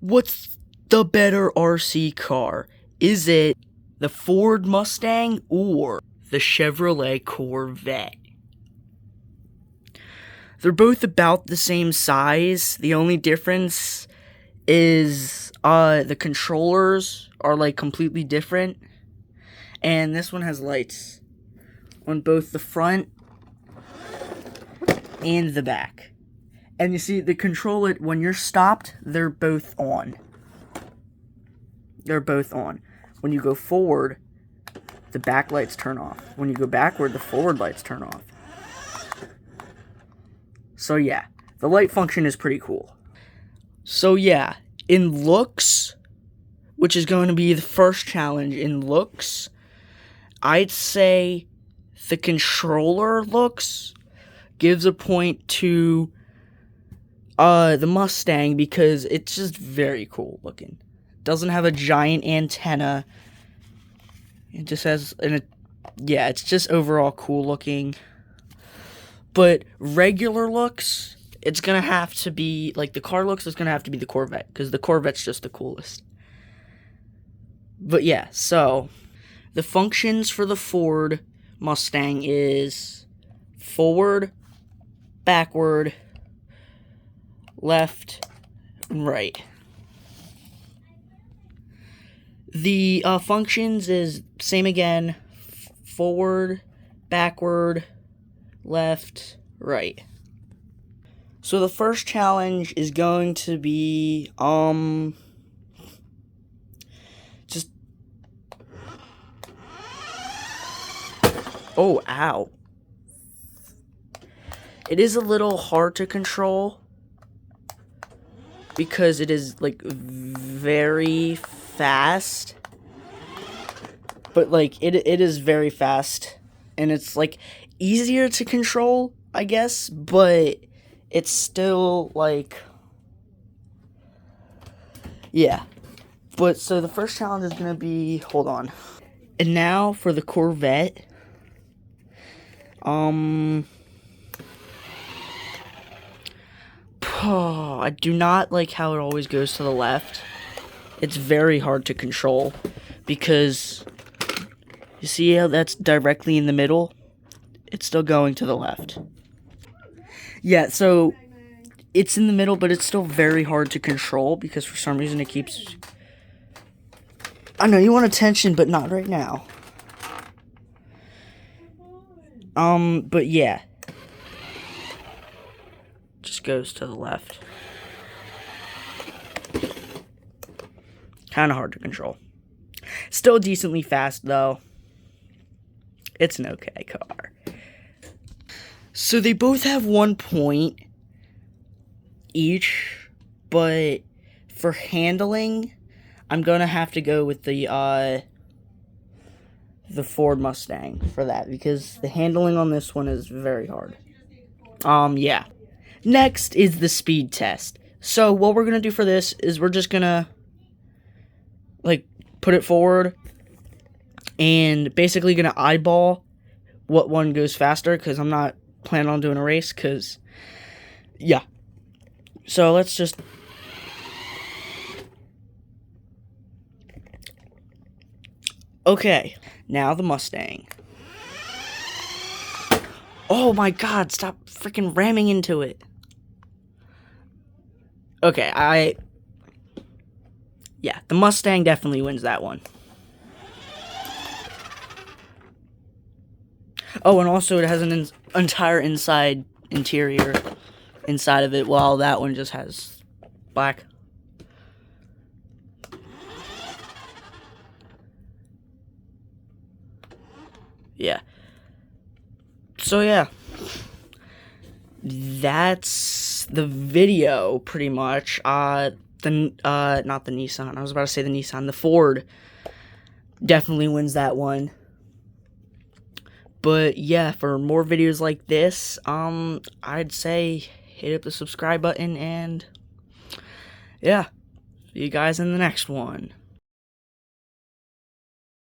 What's the better RC car? Is it the Ford Mustang or the Chevrolet Corvette? They're both about the same size. The only difference is the controllers are like completely different. And this one has lights on both the front and the back. And you see the controller, when you're stopped, they're both on. They're both on. When you go forward, the back lights turn off. When you go backward, the forward lights turn off. So yeah, the light function is pretty cool. So yeah, in looks, which is going to be the first challenge in looks, I'd say the controller looks gives a point to the Mustang because it's just very cool looking. Doesn't have a giant antenna. It just has yeah, it's just overall cool looking. But regular looks, it's gonna have to be like the car looks. It's gonna have to be the Corvette because the Corvette's just the coolest. But yeah, so the functions for the Ford Mustang is forward, backward, left, and right. The functions is same again, forward, backward, left, right. So the first challenge is going to be just oh, ow. It is a little hard to control because it is like very fast. But like it is very fast and it's like easier to control, I guess, but it's still like, yeah. But so the first challenge is gonna be, hold on. And now for the Corvette. I do not like how it always goes to the left. It's very hard to control because you see how that's directly in the middle? It's still going to the left. Yeah, so it's in the middle, but it's still very hard to control because for some reason it keeps... I know you want attention, but not right now. But yeah. Just goes to the left. Kind of hard to control. Still decently fast, though. It's an okay car. So they both have 1 point each, but for handling, I'm gonna have to go with the Ford Mustang for that because the handling on this one is very hard. Yeah. Next is the speed test. So what we're gonna do for this is we're just gonna like put it forward and basically gonna eyeball what one goes faster because I'm not planning on doing a race because yeah. So let's just okay, now the Mustang. Oh my god, stop freaking ramming into it. Okay, yeah, the Mustang definitely wins that one. Oh, and also it has an entire interior inside of it, while that one just has black. Yeah. So yeah. That's the video, pretty much. Not the Nissan. I was about to say the Nissan. The Ford definitely wins that one. But yeah, for more videos like this, I'd say hit up the subscribe button and yeah, see you guys in the next one.